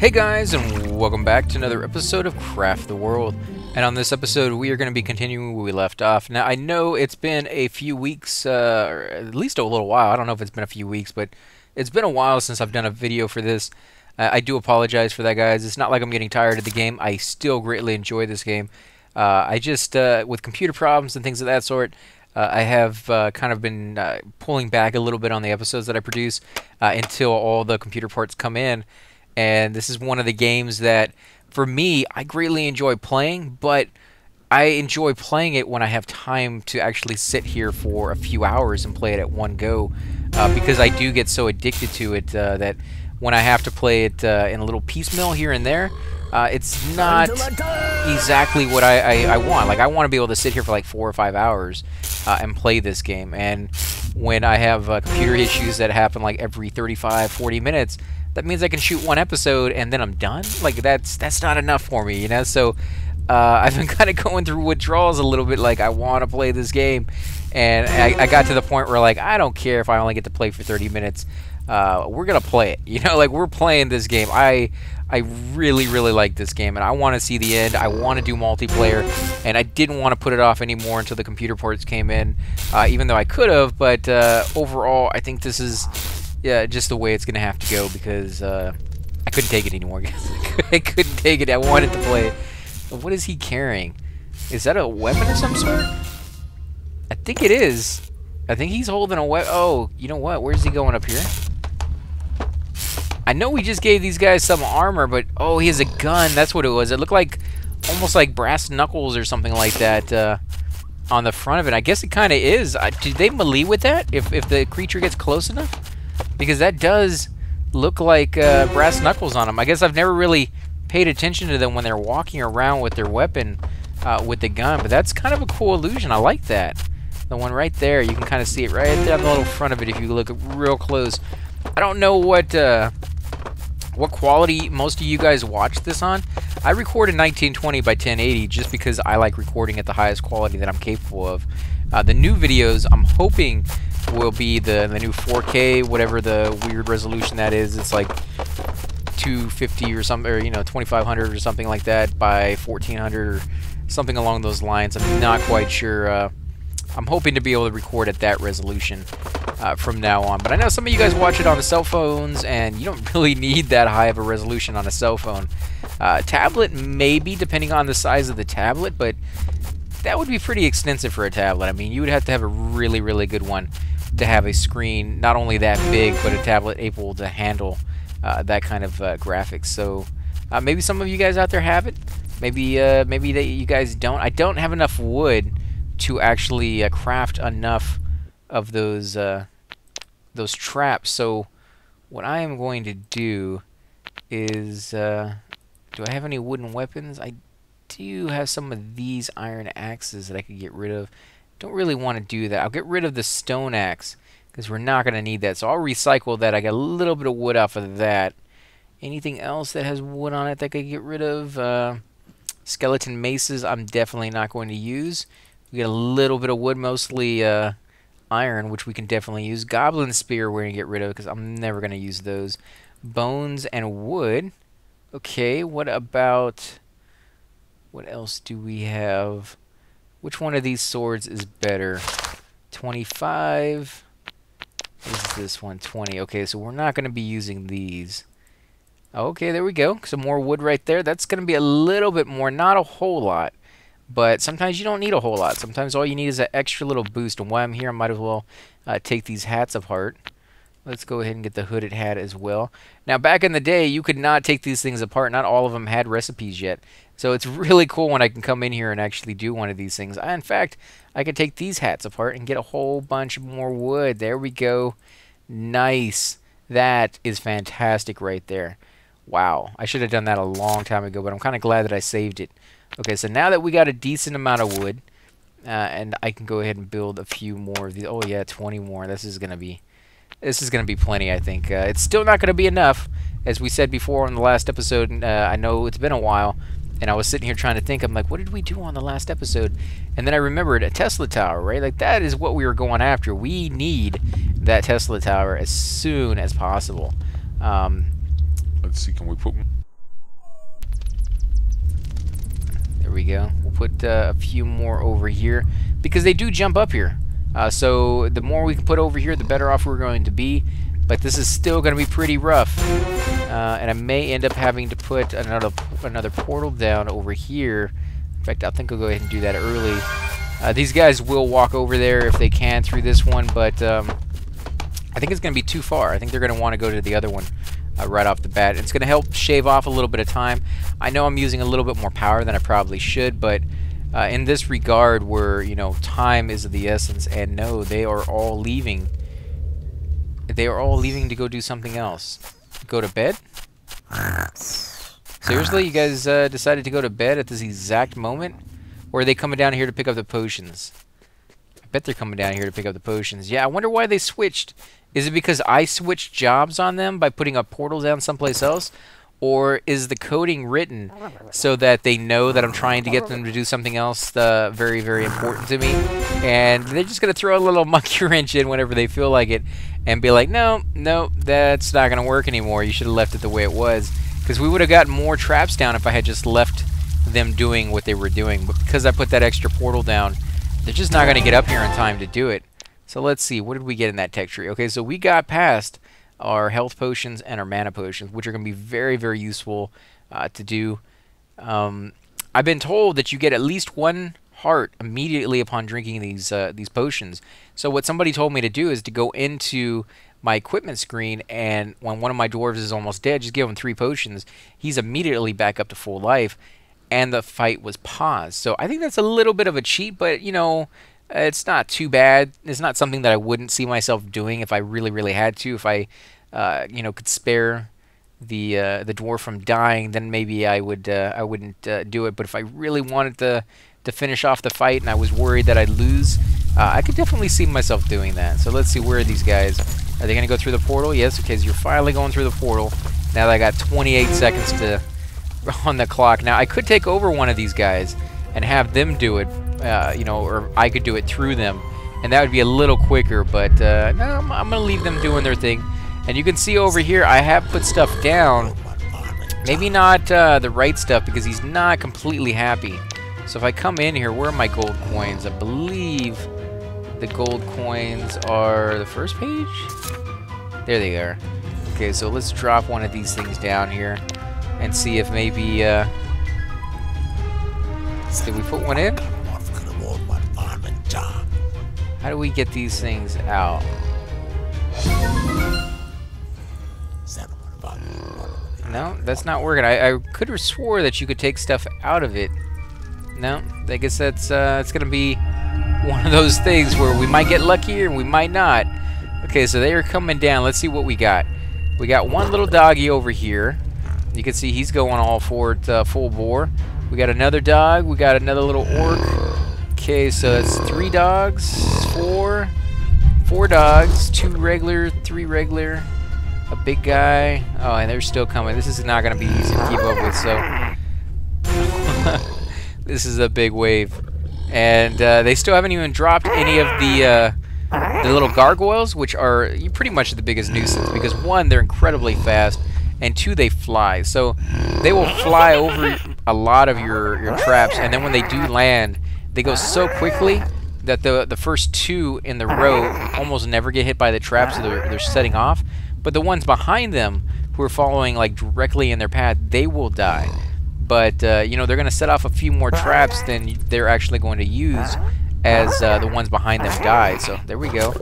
Hey guys, and welcome back to another episode of Craft the World. And on this episode, we are going to be continuing where we left off. Now, I know it's been a few weeks, or at least a little while. I don't know if it's been a few weeks, but it's been a while since I've done a video for this. I do apologize for that, guys. It's not like I'm getting tired of the game. I still greatly enjoy this game. I just, with computer problems and things of that sort, I have kind of been pulling back a little bit on the episodes that I produce until all the computer parts come in. And this is one of the games that, for me, I greatly enjoy playing, but I enjoy playing it when I have time to actually sit here for a few hours and play it at one go, because I do get so addicted to it that when I have to play it in a little piecemeal here and there, it's not exactly what I want. Like, I want to be able to sit here for like 4 or 5 hours and play this game. And when I have computer issues that happen like every 35, 40 minutes, that means I can shoot one episode and then I'm done. Like, that's not enough for me, you know? So I've been kind of going through withdrawals a little bit. Like, I want to play this game, and I got to the point where, like, I don't care if I only get to play for 30 minutes. We're gonna play it, you know? Like, we're playing this game. I really like this game, and I want to see the end. I want to do multiplayer, and I didn't want to put it off anymore until the computer ports came in, even though I could have. But overall, I think this is just the way it's gonna have to go, because I couldn't take it anymore. I couldn't take it. I wanted to play it. What is he carrying? Is that a weapon of some sort? I think it is. I think he's holding a weapon. Oh, you know what? Where's he going up here? I know we just gave these guys some armor, but oh, he has a gun. That's what it was. It looked like almost like brass knuckles or something like that on the front of it. I guess it kind of is. Did they melee with that if the creature gets close enough? Because that does look like brass knuckles on them. I guess I've never really paid attention to them when they're walking around with their weapon with the gun, but that's kind of a cool illusion. I like that. The one right there, you can kind of see it right there on the little front of it if you look real close. I don't know what quality most of you guys watch this on. I record in 1920 by 1080 just because I like recording at the highest quality that I'm capable of. The new videos, I'm hoping, will be the new 4K, whatever the weird resolution that is. It's like 250 or something, or 2500 or something like that by 1400 or something along those lines. I'm not quite sure. I'm hoping to be able to record at that resolution from now on. But I know some of you guys watch it on the cell phones, and you don't really need that high of a resolution on a cell phone. Tablet, maybe, depending on the size of the tablet, but that would be pretty extensive for a tablet. I mean, you would have to have a really good one to have a screen not only that big, but a tablet able to handle that kind of graphics. So maybe some of you guys out there have it. Maybe that you guys don't. I don't have enough wood to actually craft enough of those traps. So what I am going to do is, do I have any wooden weapons? I do have some of these iron axes that I could get rid of. Don't really want to do that. I'll get rid of the stone axe because we're not going to need that. So I'll recycle that. I got a little bit of wood off of that. Anything else that has wood on it that I could get rid of? Skeleton maces I'm definitely not going to use. We got a little bit of wood, mostly iron, which we can definitely use. Goblin spear we're going to get rid of because I'm never going to use those. Bones and wood. Okay, what about... what else do we have? Which one of these swords is better? 25. What is this one? 20. Okay, so we're not going to be using these. Okay, there we go. Some more wood right there. That's going to be a little bit more, not a whole lot. But sometimes you don't need a whole lot. Sometimes all you need is an extra little boost. And while I'm here, I might as well take these hats apart. Let's go ahead and get the hooded hat as well. Now, back in the day, you could not take these things apart. Not all of them had recipes yet. So it's really cool when I can come in here and actually do one of these things. In fact, I could take these hats apart and get a whole bunch more wood. There we go. Nice. That is fantastic right there. Wow. I should have done that a long time ago, but I'm kind of glad that I saved it. Okay, so now that we got a decent amount of wood, and I can go ahead and build a few more of these. Oh yeah, 20 more. This is gonna be plenty, I think. It's still not gonna be enough, as we said before on the last episode. I know it's been a while, and I was sitting here trying to think. I'm like, what did we do on the last episode? And then I remembered a Tesla tower, right? Like, that is what we were going after. We need that Tesla tower as soon as possible. Let's see, can we put we go. We'll put a few more over here because they do jump up here. So the more we can put over here, the better off we're going to be. But this is still going to be pretty rough. And I may end up having to put another portal down over here. In fact, I think I'll go ahead and do that early. These guys will walk over there if they can through this one, but I think it's going to be too far. I think they're going to want to go to the other one right off the bat. It's going to help shave off a little bit of time. I know I'm using a little bit more power than I probably should, but in this regard where, you know, time is of the essence, and no, they are all leaving. They are all leaving to go do something else. Go to bed? Seriously, you guys decided to go to bed at this exact moment? Or are they coming down here to pick up the potions? I bet they're coming down here to pick up the potions. Yeah, I wonder why they switched. Is it because I switched jobs on them by putting a portal down someplace else? Or is the coding written so that they know that I'm trying to get them to do something else very, very important to me? And they're just going to throw a little monkey wrench in whenever they feel like it and be like, no, that's not going to work anymore. You should have left it the way it was. Because we would have gotten more traps down if I had just left them doing what they were doing. But because I put that extra portal down, they're just not going to get up here in time to do it. So let's see. What did we get in that tech tree? Okay, so we got past our health potions and our mana potions, which are going to be very, very useful to do. I've been told that you get at least 1 heart immediately upon drinking these potions. So what somebody told me to do is to go into my equipment screen, and when one of my dwarves is almost dead, just give him 3 potions. He's immediately back up to full life, and the fight was paused. So I think that's a little bit of a cheat, but you know, it's not too bad. It's not something that I wouldn't see myself doing if I really, really had to. If I, you know, could spare the dwarf from dying, then maybe I would. I wouldn't do it. But if I really wanted to finish off the fight and I was worried that I'd lose, I could definitely see myself doing that. So let's see, where are these guys? Are they gonna go through the portal? Yes. Okay, so you're finally going through the portal. Now that I got 28 seconds to on the clock. Now I could take over one of these guys and have them do it. You know, or I could do it through them, and that would be a little quicker, but no, I'm going to leave them doing their thing. And you can see over here, I have put stuff down. Maybe not the right stuff, because he's not completely happy. So if I come in here, where are my gold coins? I believe the gold coins are the first page? There they are. Okay, so let's drop one of these things down here and see if maybe... did we put one in? How do we get these things out? No, that's not working. I could have swore that you could take stuff out of it. No, I guess that's it's gonna be one of those things where we might get lucky and we might not. Okay, so they are coming down. Let's see what we got. We got one little doggy over here. You can see he's going all for it, full bore. We got another dog. We got another little orc. Okay, so it's 3 dogs, 4 dogs, 2 regular, 3 regular, a big guy. Oh, and they're still coming. This is not going to be easy to keep up with, so this is a big wave. And they still haven't even dropped any of the little gargoyles, which are pretty much the biggest nuisance, because 1, they're incredibly fast, and 2, they fly. So they will fly over a lot of your traps, and then when they do land, they go so quickly that the first 2 in the row almost never get hit by the traps, so they're setting off. But the ones behind them who are following like directly in their path, they will die. But you know, they're going to set off a few more traps than they're actually going to use as the ones behind them die. So there we go.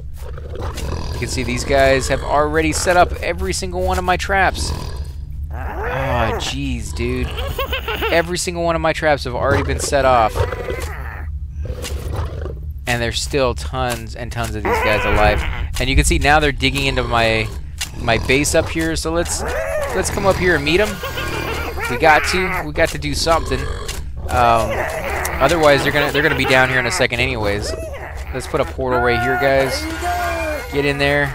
You can see these guys have already set up every single one of my traps. Oh, jeez, dude. Every single one of my traps have already been set off. And there's still tons and tons of these guys alive. And you can see now they're digging into my base up here. So let's come up here and meet them. We got to do something. Otherwise they're gonna be down here in a second anyways. Let's put a portal right here, guys. Get in there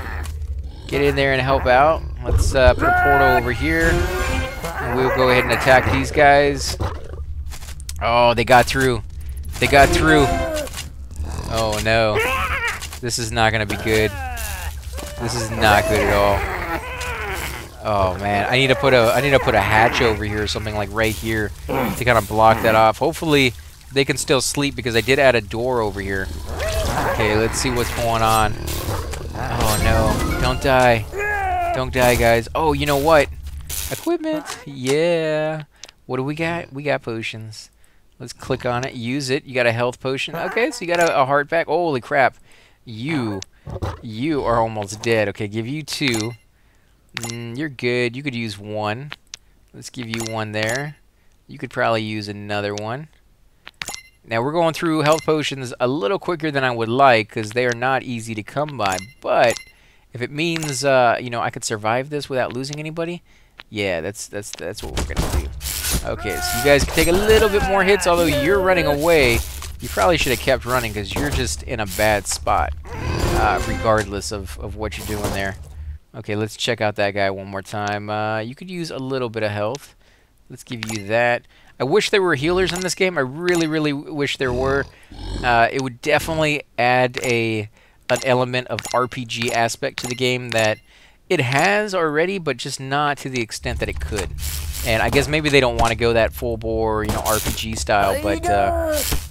and help out. Let's put a portal over here, and we'll go ahead and attack these guys. Oh, they got through. They got through. Oh no, this is not gonna be good. This is not good at all. Oh man, I need to put a hatch over here or something like right here to kind of block that off. Hopefully they can still sleep because I did add a door over here. Okay, let's see what's going on. Oh no, don't die. Don't die, guys. Oh, you know what? Equipment. Yeah. What do we got? We got potions. Let's click on it. Use it. You got a health potion. Okay, so you got a heart pack. Holy crap. You are almost dead. Okay, give you 2. You're good. You could use 1. Let's give you 1 there. You could probably use another one. Now, we're going through health potions a little quicker than I would like because they are not easy to come by. But if it means, you know, I could survive this without losing anybody, yeah, that's what we're going to do. Okay, so you guys can take a little bit more hits, although you're running away. You probably should have kept running because you're just in a bad spot, regardless of what you're doing there. Okay, let's check out that guy one more time. You could use a little bit of health. Let's give you that. I wish there were healers in this game. I really, really wish there were. It would definitely add an element of RPG aspect to the game that it has already, but just not to the extent that it could. And I guess maybe they don't want to go that full bore, you know, RPG style, but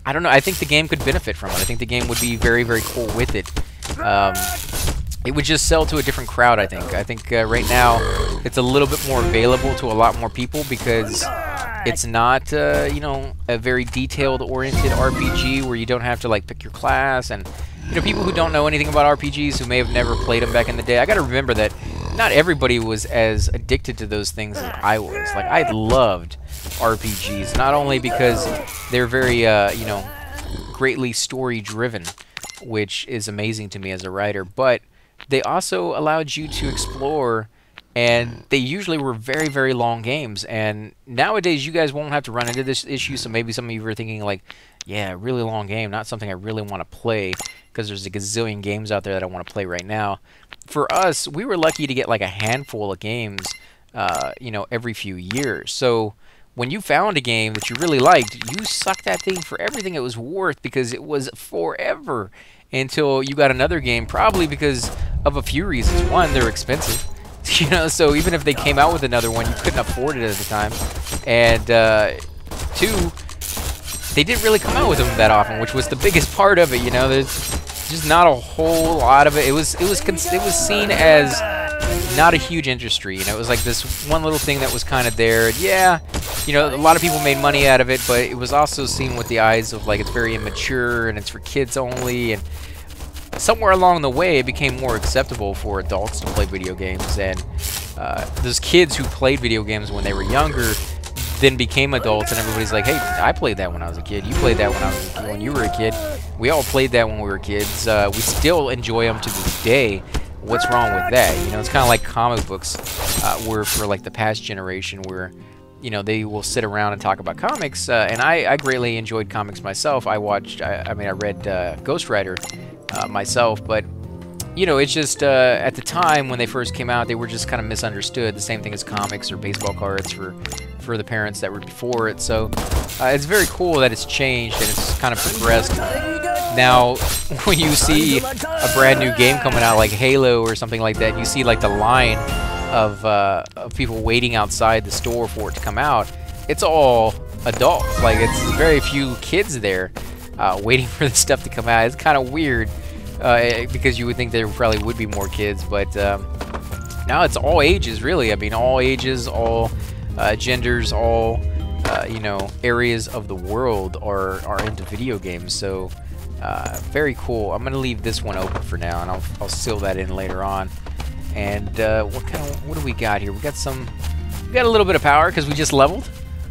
I don't know. I think the game could benefit from it. I think the game would be very, very cool with it. It would just sell to a different crowd, I think. I think right now it's a little bit more available to a lot more people because it's not, you know, a very detailed-oriented RPG where you don't have to, like, pick your class. And, you know, people who don't know anything about RPGs, who may have never played them back in the day, I got to remember that not everybody was as addicted to those things as I was. Like, I loved RPGs, not only because they're very, you know, greatly story-driven, which is amazing to me as a writer, but they also allowed you to explore, and they usually were very, very long games. And nowadays, you guys won't have to run into this issue, so maybe some of you are thinking, like, yeah, really long game, not something I really want to play, because there's a gazillion games out there that I want to play right now. For us, we were lucky to get like a handful of games, you know, every few years. So when you found a game that you really liked, you sucked that thing for everything it was worth because it was forever until you got another game, probably because of a few reasons. One, they're expensive. You know, so even if they came out with another one, you couldn't afford it at the time. And 2, they didn't really come out with them that often, which was the biggest part of it. You know, there's just not a whole lot of it. It was seen as not a huge industry. You know, it was like this one little thing that was kind of there. Yeah, you know, a lot of people made money out of it, but it was also seen with the eyes of like it's very immature and it's for kids only. And somewhere along the way, it became more acceptable for adults to play video games, and those kids who played video games when they were younger then became adults, and everybody's like, hey, I played that when I was a kid. You played that when you were a kid. We all played that when we were kids. We still enjoy them to this day. What's wrong with that? You know, it's kind of like comic books were for like the past generation, where you know they will sit around and talk about comics. And I greatly enjoyed comics myself. I read Ghost Rider myself, but you know, it's just at the time when they first came out, they were just kind of misunderstood. The same thing as comics or baseball cards for the parents that were before it. So it's very cool that it's changed and it's kind of progressed. Now, when you see a brand new game coming out like Halo or something like that, you see like the line of people waiting outside the store for it to come out. It's all adults. Like, it's very few kids there waiting for this stuff to come out. It's kind of weird. Because you would think there probably would be more kids, but now it's all ages, really. I mean, all ages, all genders, all you know, areas of the world are into video games. So very cool. I'm gonna leave this one open for now, and I'll seal that in later on. And what do we got here? We got a little bit of power because we just leveled.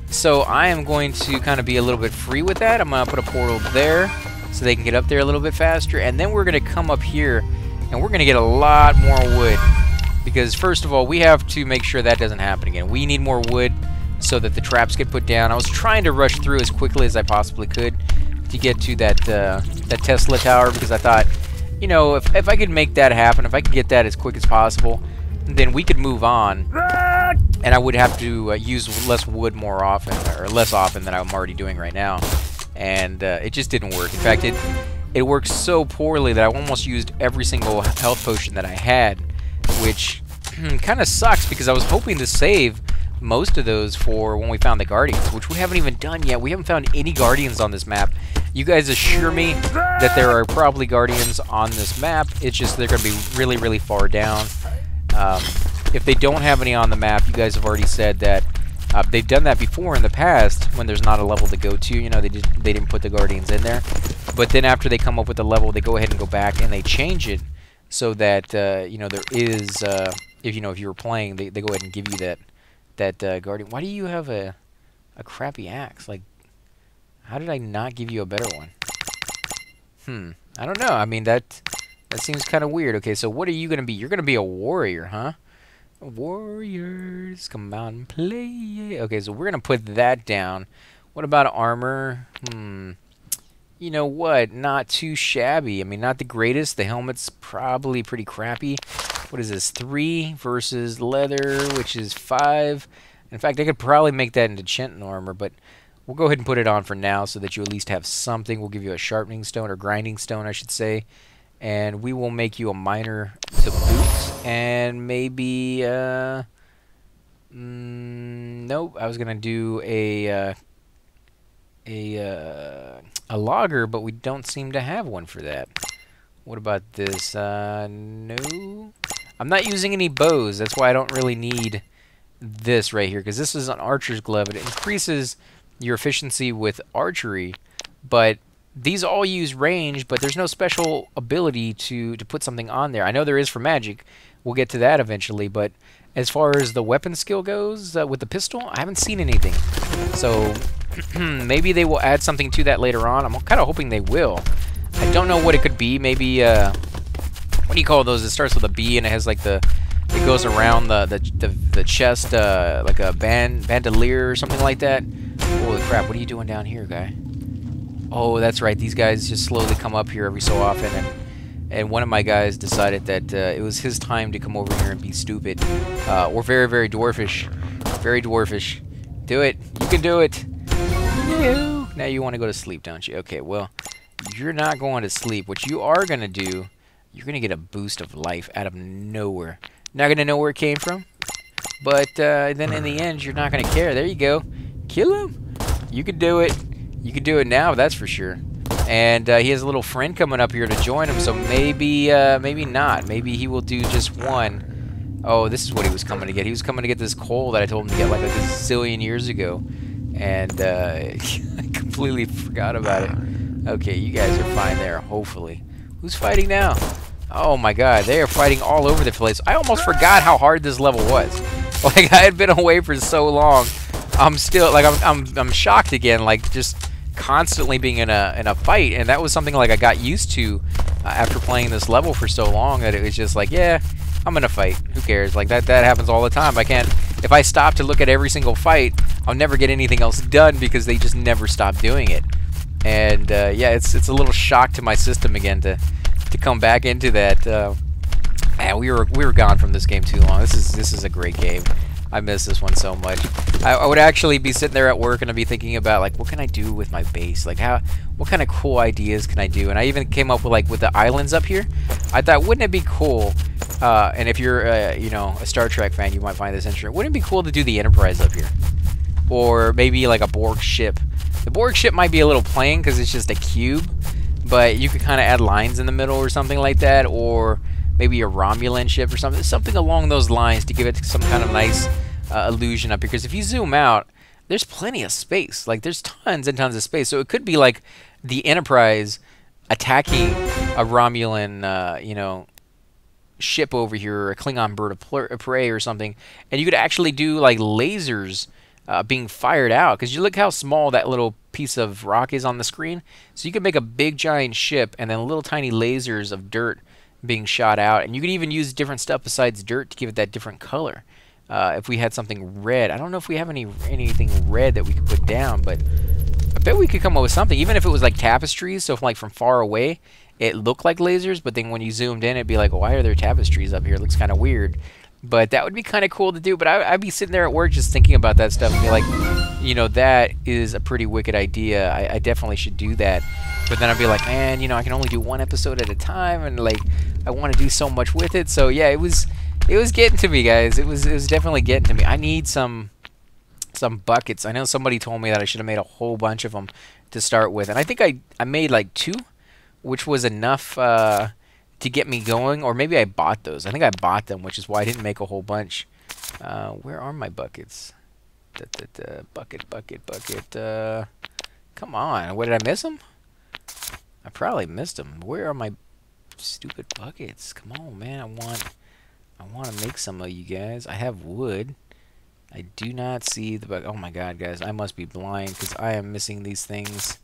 So I am going to kind of be a little bit free with that. I'm gonna put a portal there, so they can get up there a little bit faster, and then we're going to come up here and we're going to get a lot more wood, because first of all, we have to make sure that doesn't happen again. We need more wood so that the traps get put down. I was trying to rush through as quickly as I possibly could to get to that Tesla tower, because I thought, you know, if I could make that happen, if I could get that as quick as possible, then we could move on, and I would have to use less wood more often, or less often than I'm already doing right now. And it just didn't work. In fact, it worked so poorly that I almost used every single health potion that I had, which kind of sucks because I was hoping to save most of those for when we found the Guardians, which we haven't even done yet. We haven't found any Guardians on this map. You guys assure me that there are probably Guardians on this map. It's just they're going to be really, really far down. If they don't have any on the map, you guys have already said that they've done that before in the past when there's not a level to go to. You know, they didn't put the Guardians in there. But then after they come up with a level, they go ahead and go back and they change it so that you know, there is if you were playing, they go ahead and give you that Guardian. Why do you have a crappy axe? Like, how did I not give you a better one? I don't know. I mean, that seems kind of weird. Okay, so what are you gonna be? You're gonna be a warrior, huh? Warriors, come out and play. Okay, so we're gonna put that down. What about armor? You know what? Not too shabby. I mean, not the greatest. The helmet's probably pretty crappy. What is this? 3 versus leather, which is 5. In fact, I could probably make that into Chinton armor, but we'll go ahead and put it on for now so that you at least have something. We'll give you a sharpening stone, or grinding stone, I should say. And we will make you a miner to boot. And maybe, nope, I was going to do a logger, but we don't seem to have one for that. What about this? No. I'm not using any bows. That's why I don't really need this right here, because this is an archer's glove. It increases your efficiency with archery, but these all use range, but there's no special ability to put something on there. I know there is for magic. We'll get to that eventually, but as far as the weapon skill goes with the pistol, I haven't seen anything. So maybe they will add something to that later on. I'm kind of hoping they will. I don't know what it could be. Maybe what do you call those? It starts with a B and it has like it goes around the chest like a bandolier or something like that. Holy crap! What are you doing down here, guy? Oh, that's right. These guys just slowly come up here every so often, and one of my guys decided that it was his time to come over here and be stupid. Or very, very dwarfish. Very dwarfish. Do it. You can do it. No. Now you want to go to sleep, don't you? Okay, well, you're not going to sleep. What you are going to do, you're going to get a boost of life out of nowhere. Not going to know where it came from, but then in the end, you're not going to care. There you go. Kill him. You can do it. You can do it now, that's for sure. And he has a little friend coming up here to join him, so maybe maybe not. Maybe he will do just one. Oh, this is what he was coming to get. He was coming to get this coal that I told him to get like a zillion years ago. And I completely forgot about it. Okay, you guys are fine there, hopefully. Who's fighting now? Oh my god, they are fighting all over the place. I almost forgot how hard this level was. Like, I had been away for so long. I'm still, like, I'm shocked again, like, just constantly being in a fight, and that was something like I got used to after playing this level for so long, that it was just like, yeah, I'm gonna fight. Who cares? Like, that happens all the time. I can't, if I stop to look at every single fight, I'll never get anything else done because they just never stop doing it. And yeah, it's a little shock to my system again to come back into that. Man, we were gone from this game too long. This is a great game. I miss this one so much. I would actually be sitting there at work and I'd be thinking about, like, what can I do with my base? Like, what kind of cool ideas can I do? And I even came up with, like, with the islands up here. I thought, wouldn't it be cool? And if you're, you know, a Star Trek fan, you might find this interesting. Wouldn't it be cool to do the Enterprise up here? Or maybe like a Borg ship. The Borg ship might be a little plain because it's just a cube, but you could kind of add lines in the middle or something like that, or maybe a Romulan ship or something along those lines to give it some kind of nice illusion up here. Because if you zoom out, there's plenty of space. Like, there's tons and tons of space. So it could be like the Enterprise attacking a Romulan, you know, ship over here, or a Klingon bird of prey or something, and you could actually do like lasers being fired out, because you look how small that little piece of rock is on the screen. So you could make a big giant ship and then little tiny lasers of dirt being shot out, and you could even use different stuff besides dirt to give it that different color. If we had something red, I don't know if we have anything red that we could put down, but I bet we could come up with something, even if it was like tapestries. So from far away it looked like lasers, but then when you zoomed in, it'd be like, why are there tapestries up here? It looks kind of weird. But that would be kind of cool to do. But I'd be sitting there at work just thinking about that stuff and be like, you know, that is a pretty wicked idea. I definitely should do that. But then I'd be like, man, you know, I can only do one episode at a time, and like, I want to do so much with it. So yeah, it was It was getting to me, guys. It was definitely getting to me. I need some buckets. I know somebody told me that I should have made a whole bunch of them to start with, and I think I made like 2, which was enough to get me going. Or maybe I bought those. I think I bought them, which is why I didn't make a whole bunch. Where are my buckets? Bucket. Come on. What, did I miss them? I probably missed them. Where are my stupid buckets? Come on, man. I want to make some of you guys. I have wood. I do not see the bucket. Oh my god, guys. I must be blind because I am missing these things.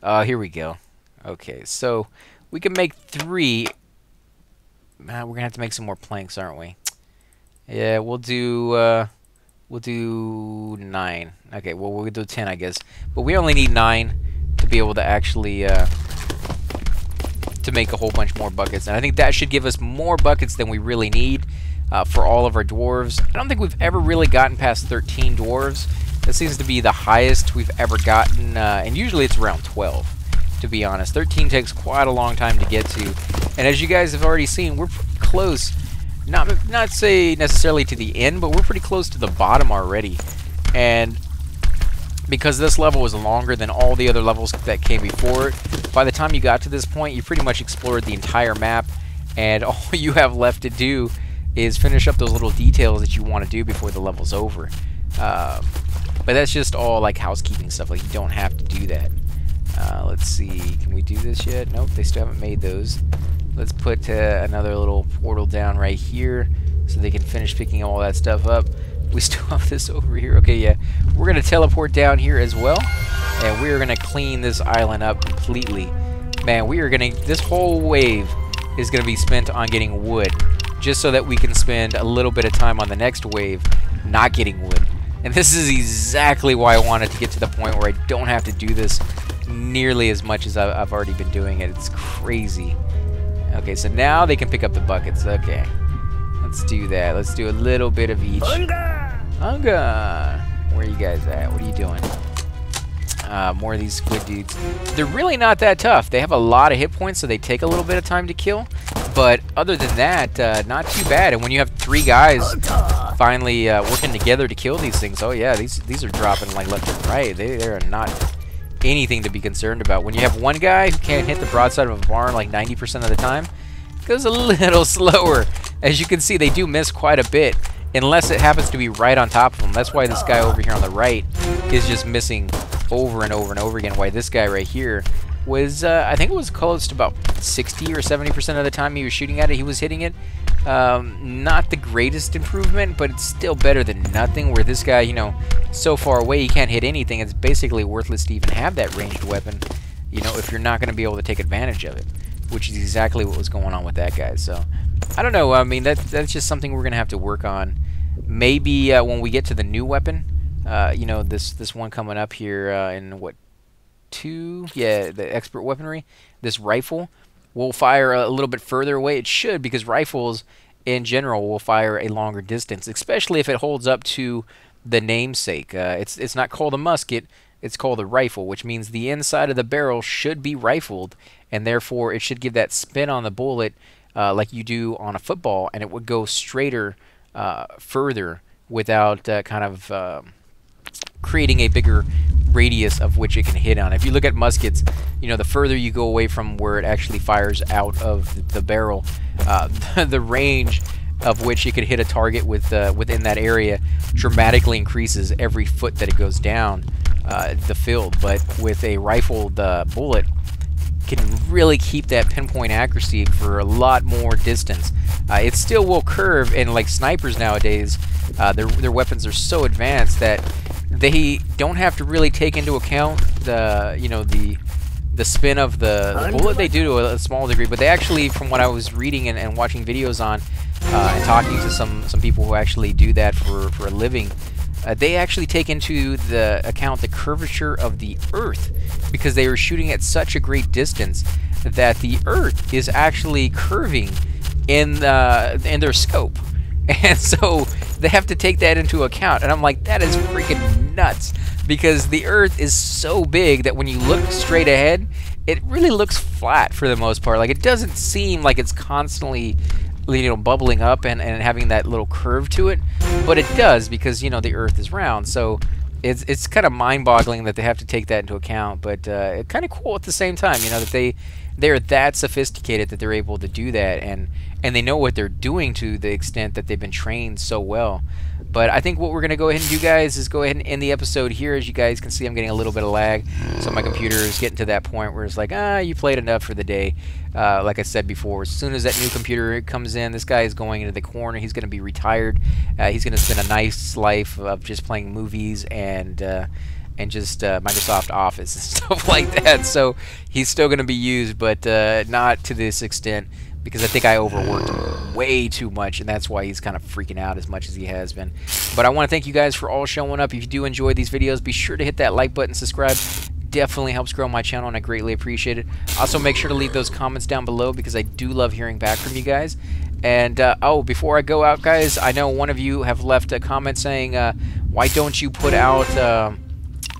Here we go. Okay, so we can make 3. We're going to have to make some more planks, aren't we? Yeah, we'll do 9. Okay, well, we'll do 10, I guess. But we only need 9 to be able to actually to make a whole bunch more buckets. And I think that should give us more buckets than we really need for all of our dwarves. I don't think we've ever really gotten past 13 dwarves. That seems to be the highest we've ever gotten, and usually it's around 12, to be honest. 13 takes quite a long time to get to. And as you guys have already seen, we're pretty close. Not say necessarily to the end, but we're pretty close to the bottom already. And because this level was longer than all the other levels that came before it, by the time you got to this point, you pretty much explored the entire map, and all you have left to do is finish up those little details that you want to do before the level's over. But that's just all like housekeeping stuff. Like, you don't have to do that. Let's see, can we do this yet? Nope, they still haven't made those. Let's put another little portal down right here so they can finish picking all that stuff up. We still have this over here. Okay, yeah. We're going to teleport down here as well. And we are going to clean this island up completely. Man, we are going to... This whole wave is going to be spent on getting wood. Just so that we can spend a little bit of time on the next wave not getting wood. And this is exactly why I wanted to get to the point where I don't have to do this nearly as much as I've already been doing it. It's crazy. Okay, so now they can pick up the buckets. Okay. Let's do that. Let's do a little bit of each. Hunger! Where are you guys at? What are you doing? More of these squid dudes. They're really not that tough. They have a lot of hit points, so they take a little bit of time to kill. But other than that, not too bad. And when you have 3 guys finally working together to kill these things, oh yeah, these are dropping like left and right. They are not anything to be concerned about. When you have one guy who can't hit the broadside of a barn like 90% of the time, it goes a little slower. As you can see, they do miss quite a bit, unless it happens to be right on top of them. That's why this guy over here on the right is just missing over and over and over again. Why this guy right here was, I think it was close to about 60 or 70% of the time he was shooting at it, he was hitting it. Not the greatest improvement, but it's still better than nothing, where this guy, you know, so far away he can't hit anything. It's basically worthless to even have that ranged weapon, you know, if you're not going to be able to take advantage of it, which is exactly what was going on with that guy. So, I don't know. I mean, that's just something we're going to have to work on. Maybe when we get to the new weapon, you know, this one coming up here in, what, 2? Yeah, the expert weaponry. This rifle will fire a little bit further away. It should, because rifles in general will fire a longer distance, especially if it holds up to the namesake. It's not called a musket, it's called a rifle, which means the inside of the barrel should be rifled, and therefore it should give that spin on the bullet like you do on a football, and it would go straighter further without kind of creating a bigger radius of which it can hit on. If you look at muskets, you know, the further you go away from where it actually fires out of the barrel, the range of which it could hit a target with within that area dramatically increases every foot that it goes down the field. But with a rifled bullet, can really keep that pinpoint accuracy for a lot more distance. It still will curve, and like snipers nowadays, their weapons are so advanced that they don't have to really take into account the, you know, the spin of the bullet. They do to a small degree, but they actually, from what I was reading and watching videos on and talking to some people who actually do that for a living, they actually take into the account the curvature of the Earth, because they are shooting at such a great distance that the Earth is actually curving in their scope. And so they have to take that into account. And I'm like, that is freaking nuts, because the Earth is so big that when you look straight ahead, it really looks flat for the most part. Like, it doesn't seem like it's constantly bubbling up and having that little curve to it, but it does because, you know, the Earth is round. So it's kind of mind-boggling that they have to take that into account, but kind of cool at the same time, you know, that they're that sophisticated that they're able to do that, and they know what they're doing to the extent that they've been trained so well. But I think what we're going to go ahead and do, guys, is go ahead and end the episode here. As you guys can see, I'm getting a little bit of lag, so my computer is getting to that point where it's like, you played enough for the day. Like I said before, as soon as that new computer comes in, this guy is going into the corner. He's going to be retired. He's going to spend a nice life of just playing movies and just Microsoft Office and stuff like that. So he's still going to be used, but not to this extent, because I think I overworked him way too much, and that's why he's kind of freaking out as much as he has been. But I want to thank you guys for all showing up. If you do enjoy these videos, be sure to hit that like button, subscribe. Definitely helps grow my channel, and I greatly appreciate it. Also, make sure to leave those comments down below, because I do love hearing back from you guys. And oh, before I go out, guys, I know one of you have left a comment saying, why don't you put out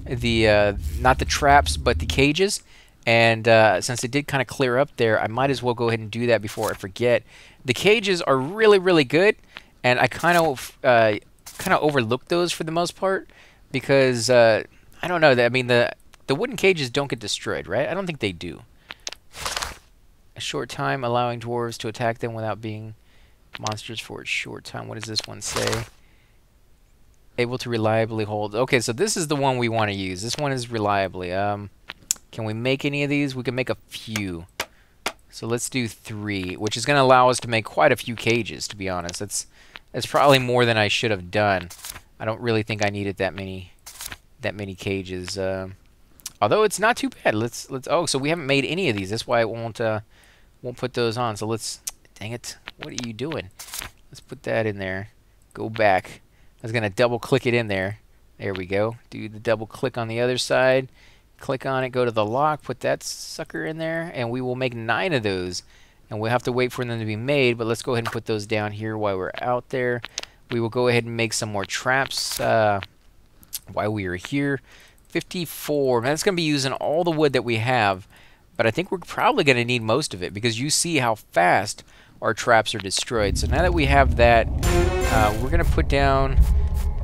not the traps, but the cages? And since it did kind of clear up there, I might as well go ahead and do that before I forget. The cages are really, really good, and I kind of overlooked those for the most part, because I don't know. I mean, the wooden cages don't get destroyed, right? I don't think they do. A short time, allowing dwarves to attack them without being monsters for a short time. What does this one say? Able to reliably hold. Okay, so this is the one we want to use. This one is reliably. Can we make any of these? We can make a few. So let's do 3, which is going to allow us to make quite a few cages, to be honest. That's probably more than I should have done. I don't really think I needed that many cages. Although it's not too bad. Let's oh, so we haven't made any of these. That's why it won't put those on. So let's, dang it. What are you doing? Let's put that in there. Go back. I was going to double click it in there. There we go. Do the double click on the other side. Click on it, go to the lock, put that sucker in there, and we will make 9 of those. And we'll have to wait for them to be made, but let's go ahead and put those down here while we're out there. We will go ahead and make some more traps while we are here. 54. Man, that's going to be using all the wood that we have, but I think we're probably going to need most of it, because you see how fast our traps are destroyed. So now that we have that, we're going to put down...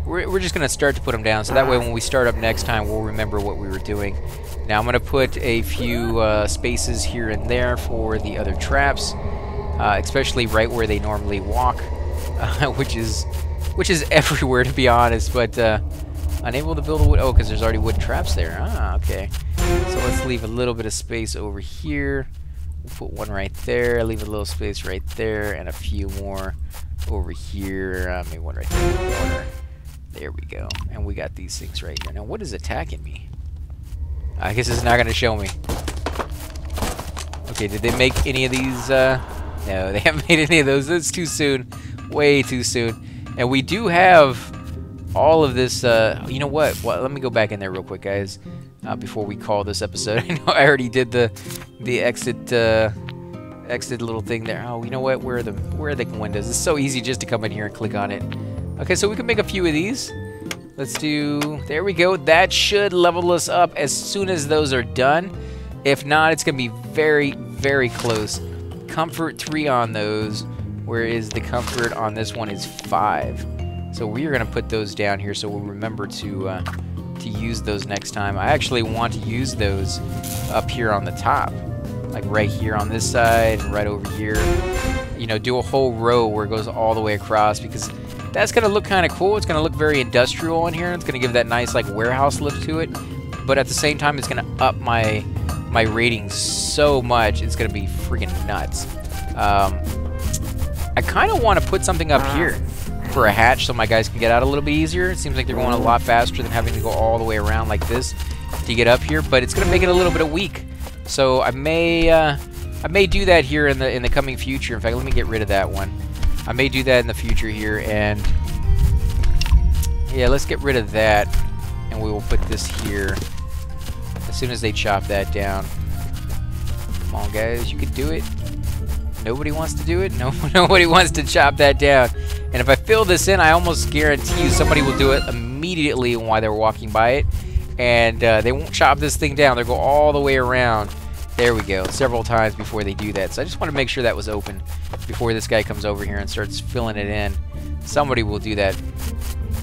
We're just going to start to put them down, so that way when we start up next time, we'll remember what we were doing. Now I'm going to put a few spaces here and there for the other traps, especially right where they normally walk, which is everywhere, to be honest. But unable to build a wood... Oh, because there's already wooden traps there. Ah, okay. So let's leave a little bit of space over here. We'll put one right there, leave a little space right there, and a few more over here. Maybe one right there in the corner. There we go. And we got these things right here. Now, what is attacking me? I guess it's not going to show me. Okay, did they make any of these? No, they haven't made any of those. It's too soon. Way too soon. And we do have all of this. You know what? Well, let me go back in there real quick, guys, before we call this episode. I know I already did the exit little thing there. Oh, you know what? Where are the windows? It's so easy just to come in here and click on it. Okay, so we can make a few of these. Let's do... There we go. That should level us up as soon as those are done. If not, it's going to be very, very close. Comfort 3 on those, whereas the comfort on this one is 5. So we are going to put those down here so we'll remember to use those next time. I actually want to use those up here on the top. Like right here on this side and right over here. You know, do a whole row where it goes all the way across, because... That's going to look kind of cool. It's going to look very industrial in here. It's going to give that nice like warehouse look to it. But at the same time, it's going to up my rating so much. It's going to be freaking nuts. I kind of want to put something up here for a hatch so my guys can get out a little bit easier. It seems like they're going a lot faster than having to go all the way around like this to get up here. But it's going to make it a little bit weak. So I may do that here in the coming future. In fact, let me get rid of that one. I may do that in the future here, and yeah, let's get rid of that, and we will put this here as soon as they chop that down. Come on, guys, you can do it. Nobody wants to do it? No, nobody wants to chop that down. And if I fill this in, I almost guarantee you somebody will do it immediately while they're walking by it, and they won't chop this thing down. They'll go all the way around There we go. Several times before they do that. So I just want to make sure that was open before this guy comes over here and starts filling it in. Somebody will do that.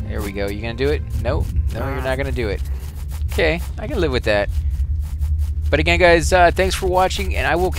There we go. You gonna do it? Nope. No, you're not gonna do it. Okay, I can live with that. But again, guys, thanks for watching, and I will